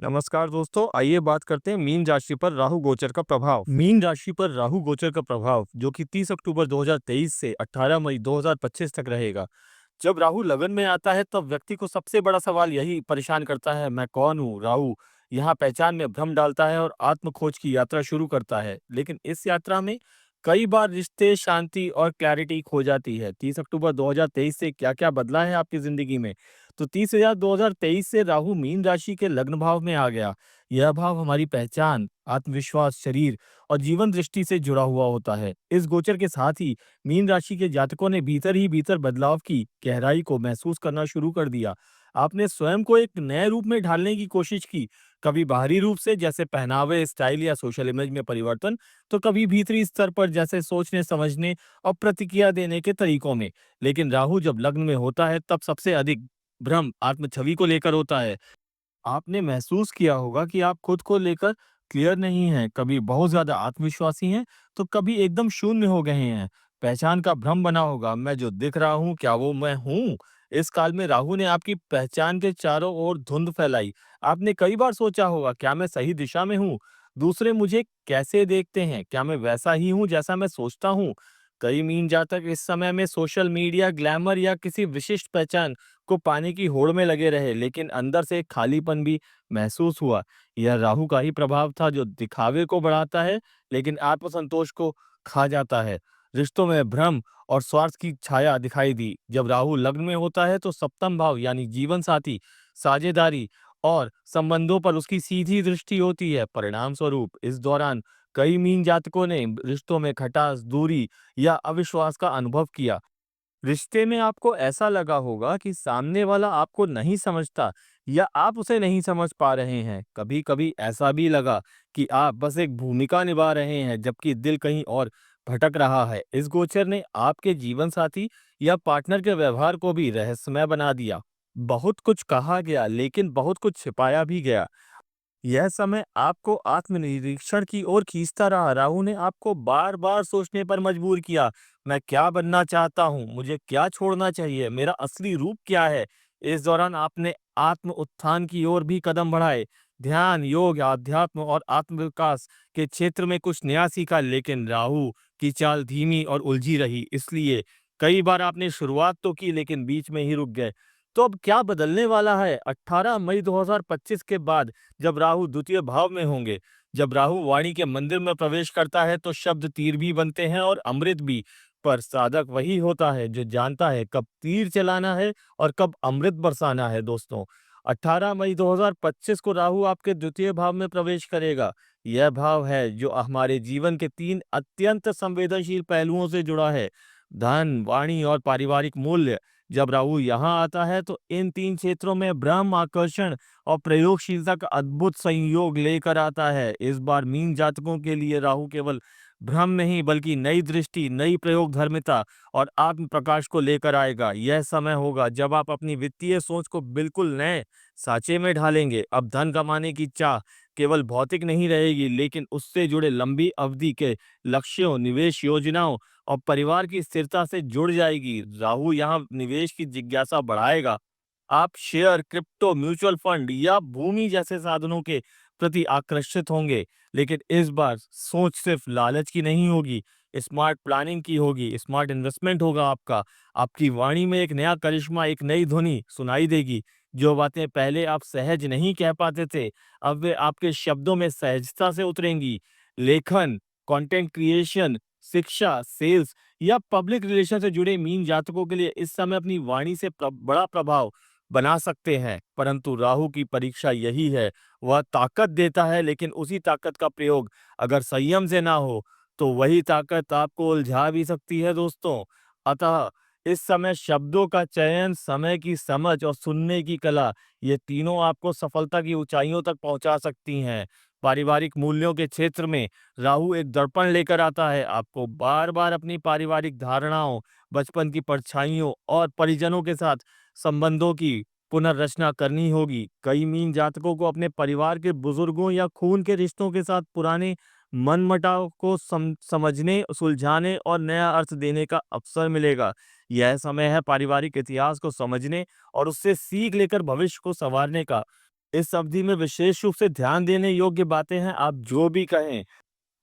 नमस्कार दोस्तों, आइए बात करते हैं मीन राशि पर राहु गोचर का प्रभाव। मीन राशि पर राहु गोचर का प्रभाव जो कि 30 अक्टूबर 2023 से 18 मई 2025 तक रहेगा। जब राहु लगन में आता है तब व्यक्ति को सबसे बड़ा सवाल यही परेशान करता है, मैं कौन हूँ। राहु यहाँ पहचान में भ्रम डालता है और आत्म खोज की यात्रा शुरू करता है, लेकिन इस यात्रा में कई बार रिश्ते, शांति और क्लैरिटी खो जाती है। 30 अक्टूबर 2023 से क्या क्या बदला है आपकी जिंदगी में? तो 30 2023 से राहु मीन राशि के लग्न भाव में आ गया। यह भाव हमारी पहचान, आत्मविश्वास, शरीर और जीवन दृष्टि से जुड़ा हुआ होता है। इस गोचर के साथ ही मीन राशि के जातकों ने भीतर ही भीतर बदलाव की गहराई को महसूस करना शुरू कर दिया। आपने स्वयं को एक नए रूप में ढालने की कोशिश की, कभी बाहरी रूप से जैसे पहनावे, स्टाइल या सोशल इमेज में परिवर्तन, तो कभी भीतरी स्तर पर जैसे सोचने, समझने और प्रतिक्रिया देने के तरीकों में। लेकिन राहु जब लग्न में होता है तब सबसे अधिक भ्रम आत्म छवि को लेकर होता है। आपने महसूस किया होगा कि आप खुद को लेकर क्लियर नहीं हैं, कभी बहुत ज़्यादा आत्मविश्वासी हैं, तो कभी एकदम शून्य हो गए हैं। पहचान का भ्रम बना होगा, मैं जो दिख रहा हूँ, क्या वो मैं हूँ? इस काल में राहु ने आपकी पहचान के चारों ओर धुंध फैलाई। आपने कई बार सोचा होगा, क्या मैं सही दिशा में हूँ? दूसरे मुझे कैसे देखते हैं? क्या मैं वैसा ही हूँ जैसा मैं सोचता हूँ? कई मीन जातक इस समय में सोशल मीडिया, ग्लैमर या किसी विशिष्ट पहचान को पाने की होड़ में लगे रहे, लेकिन अंदर से एक खालीपन भी महसूस हुआ। यह राहु का ही प्रभाव था जो दिखावे को बढ़ाता है, लेकिन आत्मसंतोष को खा जाता है। रिश्तों में भ्रम और स्वार्थ की छाया दिखाई दी। जब राहु लग्न में होता है तो सप्तम भाव यानी जीवन साथी, साझेदारी और संबंधों पर उसकी सीधी दृष्टि होती है। परिणाम स्वरूप इस दौरान कई मीन जातकों ने रिश्तों में खटास, दूरी या अविश्वास का अनुभव किया। रिश्ते में आपको ऐसा लगा होगा कि सामने वाला आपको नहीं समझता या आप उसे नहीं समझ पा रहे हैं। कभी-कभी ऐसा भी लगा कि आप बस एक भूमिका निभा रहे हैं, जबकि दिल कहीं और भटक रहा है। इस गोचर ने आपके जीवन साथी या पार्टनर के व्यवहार को भी रहस्यमय बना दिया। बहुत कुछ कहा गया, लेकिन बहुत कुछ छिपाया भी गया। यह समय आपको आत्मनिरीक्षण की ओर खींचता रहा। राहु ने आपको बार-बार सोचने पर मजबूर किया, मैं क्या बनना चाहता हूँ? मुझे क्या छोड़ना चाहिए? मेरा असली रूप क्या है? इस दौरान आपने आत्म उत्थान की ओर भी कदम बढ़ाए। ध्यान, योग, आध्यात्म और आत्मविकास के क्षेत्र में कुछ नया सीखा, लेकिन राहु की चाल धीमी और उलझी रही। इसलिए कई बार आपने शुरुआत तो की, लेकिन बीच में ही रुक गए। तो अब क्या बदलने वाला है? 18 मई 2025 के बाद जब राहु द्वितीय भाव में होंगे, जब राहु वाणी के मंदिर में प्रवेश करता है तो शब्द तीर भी बनते हैं और अमृत भी। पर साधक वही होता है जो जानता है कब तीर चलाना है और कब अमृत बरसाना है दोस्तों। 18 मई 2025 को राहु आपके द्वितीय भाव में प्रवेश करेगा। यह भाव है जो हमारे जीवन के तीन अत्यंत संवेदनशील पहलुओं से जुड़ा है, धन, वाणी और पारिवारिक मूल्य। जब राहु यहाँ आता है तो इन तीन क्षेत्रों में ब्रह्म, आकर्षण और प्रयोगशीलता का अद्भुत संयोग लेकर आता है। इस बार मीन जातकों के लिए राहु केवल भ्रम नहीं बल्कि नई दृष्टि, नई प्रयोग धर्मिता और आत्म प्रकाश को लेकर आएगा। यह समय होगा जब आप अपनी वित्तीय सोच को बिल्कुल नए साँचे में ढालेंगे। अब धन कमाने की चाह केवल भौतिक नहीं रहेगी, लेकिन उससे जुड़े लंबी अवधि के लक्ष्यों, निवेश योजनाओं और परिवार की स्थिरता से जुड़ जाएगी। राहु यहाँ निवेश की जिज्ञासा बढ़ाएगा। आप शेयर, क्रिप्टो, म्यूचुअल फंड या भूमि जैसे साधनों के प्रति आकर्षित होंगे, लेकिन इस बार सोच सिर्फ लालच की नहीं होगी, स्मार्ट प्लानिंग की होगी, स्मार्ट इन्वेस्टमेंट होगा आपका। आपकी वाणी में एक नया करिश्मा, एक नई ध्वनि सुनाई देगी। जो बातें पहले आप सहज नहीं कह पाते थे, अब वे आपके शब्दों में सहजता से उतरेंगी। लेखन, कंटेंट क्रिएशन, शिक्षा, सेल्स या पब्लिक रिलेशन से जुड़े मीन जातकों के लिए इस समय अपनी वाणी से बड़ा प्रभाव बना सकते हैं। परंतु राहु की परीक्षा यही है, वह ताकत देता है, लेकिन उसी ताकत का प्रयोग अगर संयम से ना हो तो वही ताकत आपको उलझा भी सकती है दोस्तों। अतः इस समय शब्दों का चयन, समय की समझ और सुनने की कला, ये तीनों आपको सफलता की ऊंचाइयों तक पहुंचा सकती हैं। पारिवारिक मूल्यों के क्षेत्र में राहु एक दर्पण लेकर आता है। आपको बार बार अपनी पारिवारिक धारणाओं, बचपन की परछाइयों और परिजनों के साथ संबंधों की पुनर्रचना करनी होगी। कई मीन जातकों को अपने परिवार के बुजुर्गों या खून के रिश्तों के साथ पुराने मनमुटाव को समझने, सुलझाने और नया अर्थ देने का अवसर मिलेगा। यह समय है पारिवारिक इतिहास को समझने और उससे सीख लेकर भविष्य को संवारने का। इस अवधि में विशेष रूप से ध्यान देने योग्य बातें हैं। आप जो भी कहें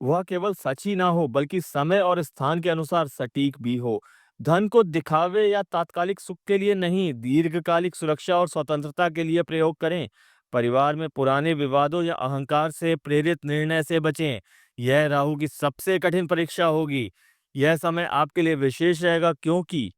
वह केवल सच ही ना हो बल्कि समय और स्थान के अनुसार सटीक भी हो। धन को दिखावे या तात्कालिक सुख के लिए नहीं, दीर्घकालिक सुरक्षा और स्वतंत्रता के लिए प्रयोग करें। परिवार में पुराने विवादों या अहंकार से प्रेरित निर्णय से बचें। यह राहु की सबसे कठिन परीक्षा होगी। यह समय आपके लिए विशेष रहेगा क्योंकि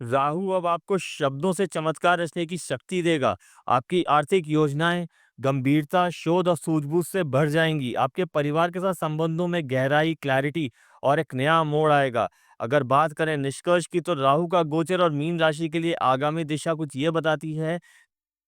राहु अब आपको शब्दों से चमत्कार रचने की शक्ति देगा। आपकी आर्थिक योजनाएं गंभीरता, शोध और सूझबूझ से भर जाएंगी। आपके परिवार के साथ संबंधों में गहराई, क्लैरिटी और एक नया मोड़ आएगा। अगर बात करें निष्कर्ष की, तो राहु का गोचर और मीन राशि के लिए आगामी दिशा कुछ ये बताती है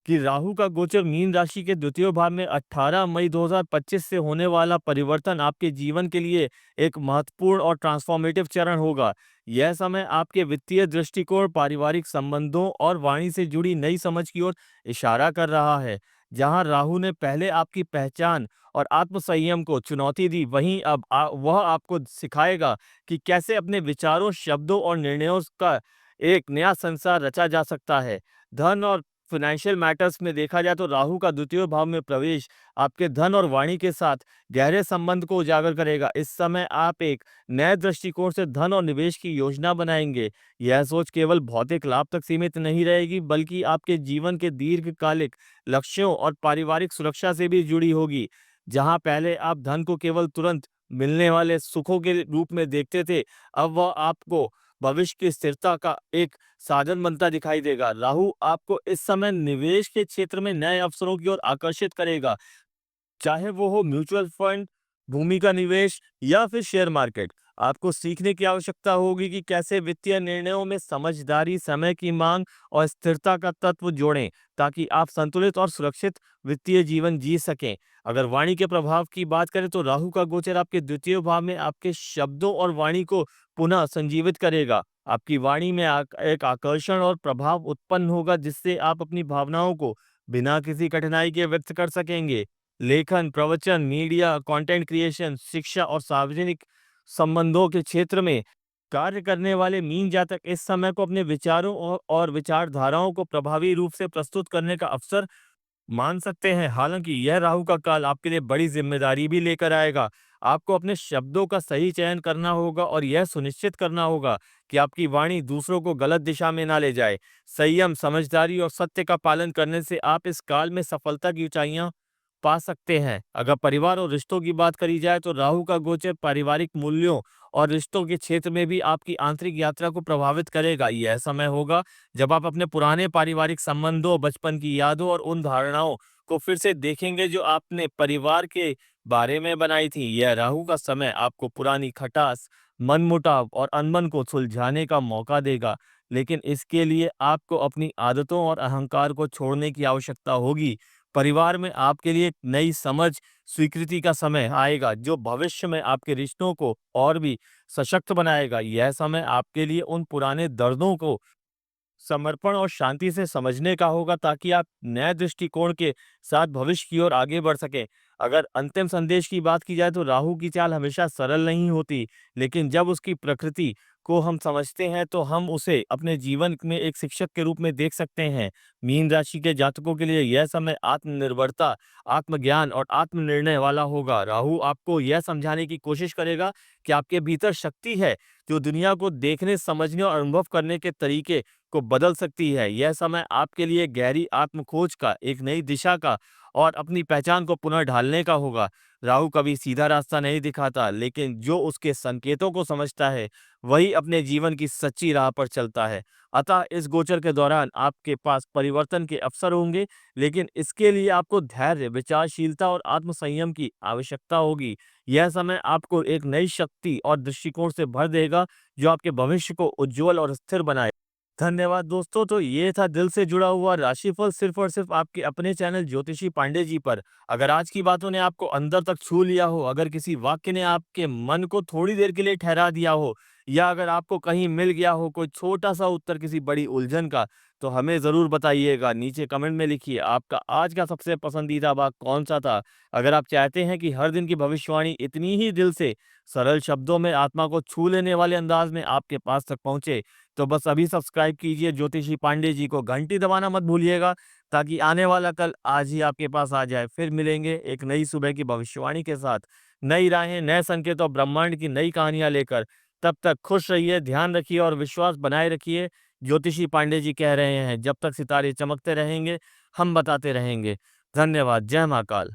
कि राहु का गोचर मीन राशि के द्वितीय भाव में 18 मई 2025 से होने वाला परिवर्तन आपके जीवन के लिए एक महत्वपूर्ण और ट्रांसफॉर्मेटिव चरण होगा। यह समय आपके वित्तीय दृष्टिकोण, पारिवारिक संबंधों और वाणी से जुड़ी नई समझ की ओर इशारा कर रहा है। जहां राहु ने पहले आपकी पहचान और आत्मसंयम को चुनौती दी, वहीं अब वह आपको सिखाएगा कि कैसे अपने विचारों, शब्दों और निर्णयों का एक नया संसार रचा जा सकता है। धन और फाइनेंशियल मैटर्स में देखा जाए तो राहु का द्वितीय भाव में प्रवेश आपके धन और वाणी के साथ गहरे संबंध को उजागर करेगा। इस समय आप एक नए दृष्टिकोण से धन और निवेश की योजना बनाएंगे। यह सोच केवल भौतिक लाभ तक सीमित नहीं रहेगी बल्कि आपके जीवन के दीर्घकालिक लक्ष्यों और पारिवारिक सुरक्षा से भी जुड़ी होगी। जहां पहले आप धन को केवल तुरंत मिलने वाले सुखों के रूप में देखते थे, अब वह आपको भविष्य की स्थिरता का एक साधन बनता दिखाई देगा। राहु आपको इस समय निवेश के क्षेत्र में नए अवसरों की ओर आकर्षित करेगा, चाहे वो हो म्यूचुअल फंड, भूमि का निवेश या फिर शेयर मार्केट। आपको सीखने की आवश्यकता होगी कि कैसे वित्तीय निर्णयों में समझदारी, समय की मांग और स्थिरता का तत्व जोड़ें, ताकि आप संतुलित और सुरक्षित वित्तीय जीवन जी सकें। अगर वाणी के प्रभाव की बात करें तो राहु का गोचर आपके द्वितीय भाव में आपके शब्दों और वाणी को पुनः संजीवित करेगा। आपकी वाणी में एक आकर्षण और प्रभाव उत्पन्न होगा जिससे आप अपनी भावनाओं को बिना किसी कठिनाई के व्यक्त कर सकेंगे। लेखन, प्रवचन, मीडिया, कंटेंट क्रिएशन, शिक्षा और सार्वजनिक संबंधों के क्षेत्र में कार्य करने वाले मीन जातक इस समय को अपने विचारों और विचारधाराओं को प्रभावी रूप से प्रस्तुत करने का अवसर मान सकते हैं। हालांकि यह राहु का काल आपके लिए बड़ी जिम्मेदारी भी लेकर आएगा। आपको अपने शब्दों का सही चयन करना होगा और यह सुनिश्चित करना होगा कि आपकी वाणी दूसरों को गलत दिशा में ना ले जाए। संयम, समझदारी और सत्य का पालन करने से आप इस काल में सफलता की ऊंचाइयां पा सकते हैं। अगर परिवार और रिश्तों की बात करी जाए तो राहु का गोचर पारिवारिक मूल्यों और रिश्तों के क्षेत्र में भी आपकी आंतरिक यात्रा को प्रभावित करेगा। यह समय होगा जब आप अपने पुराने पारिवारिक संबंधों, बचपन की यादों और उन धारणाओं को फिर से देखेंगे जो आपने परिवार के बारे में बनाई थी। यह राहु का समय आपको पुरानी खटास, मनमुटाव और अनबन को सुलझाने का मौका देगा, लेकिन इसके लिए आपको अपनी आदतों और अहंकार को छोड़ने की आवश्यकता होगी। परिवार में आपके लिए एक नई समझ, स्वीकृति का समय आएगा जो भविष्य में आपके रिश्तों को और भी सशक्त बनाएगा। यह समय आपके लिए उन पुराने दर्दों को समर्पण और शांति से समझने का होगा ताकि आप नए दृष्टिकोण के साथ भविष्य की ओर आगे बढ़ सकें। अगर अंतिम संदेश की बात की जाए तो राहु की चाल हमेशा सरल नहीं होती, लेकिन जब उसकी प्रकृति को हम समझते हैं तो हम उसे अपने जीवन में एक शिक्षक के रूप में देख सकते हैं। मीन राशि के जातकों के लिए यह समय आत्मनिर्भरता, आत्मज्ञान और आत्मनिर्णय वाला होगा। राहु आपको यह समझाने की कोशिश करेगा कि आपके भीतर शक्ति है जो दुनिया को देखने, समझने और अनुभव करने के तरीके को बदल सकती है। यह समय आपके लिए गहरी आत्मखोज का, एक नई दिशा का और अपनी पहचान को पुनः ढालने का होगा। राहु कभी सीधा रास्ता नहीं दिखाता, लेकिन जो उसके संकेतों को समझता है वही अपने जीवन की सच्ची राह पर चलता है। अतः इस गोचर के दौरान आपके पास परिवर्तन के अवसर होंगे, लेकिन इसके लिए आपको धैर्य, विचारशीलता और आत्मसंयम की आवश्यकता होगी। यह समय आपको एक नई शक्ति और दृष्टिकोण से भर देगा जो आपके भविष्य को उज्जवल और स्थिर बनाए। धन्यवाद दोस्तों। तो ये था दिल से जुड़ा हुआ राशिफल, सिर्फ और सिर्फ आपके अपने चैनल ज्योतिषी पांडे जी पर। अगर आज की बातों ने आपको अंदर तक छू लिया हो, अगर किसी वाक्य ने आपके मन को थोड़ी देर के लिए ठहरा दिया हो, या अगर आपको कहीं मिल गया हो कोई छोटा सा उत्तर किसी बड़ी उलझन का, तो हमें जरूर बताइएगा। नीचे कमेंट में लिखिए आपका आज का सबसे पसंदीदा भाग कौन सा था। अगर आप चाहते हैं कि हर दिन की भविष्यवाणी इतनी ही दिल से सरल शब्दों में आत्मा को छू लेने वाले अंदाज में आपके पास तक पहुंचे, तो बस अभी सब्सक्राइब कीजिए ज्योतिषी पांडे जी को, घंटी दबाना मत भूलिएगा। ताकि आने वाला कल आज ही आपके पास आ जाए। फिर मिलेंगे एक नई सुबह की भविष्यवाणी के साथ, नई राहें, नए संकेत और ब्रह्मांड की नई कहानियां लेकर। तब तक खुश रहिए, ध्यान रखिए और विश्वास बनाए रखिए। ज्योतिषी पांडे जी कह रहे हैं, जब तक सितारे चमकते रहेंगे, हम बताते रहेंगे। धन्यवाद। जय महाकाल।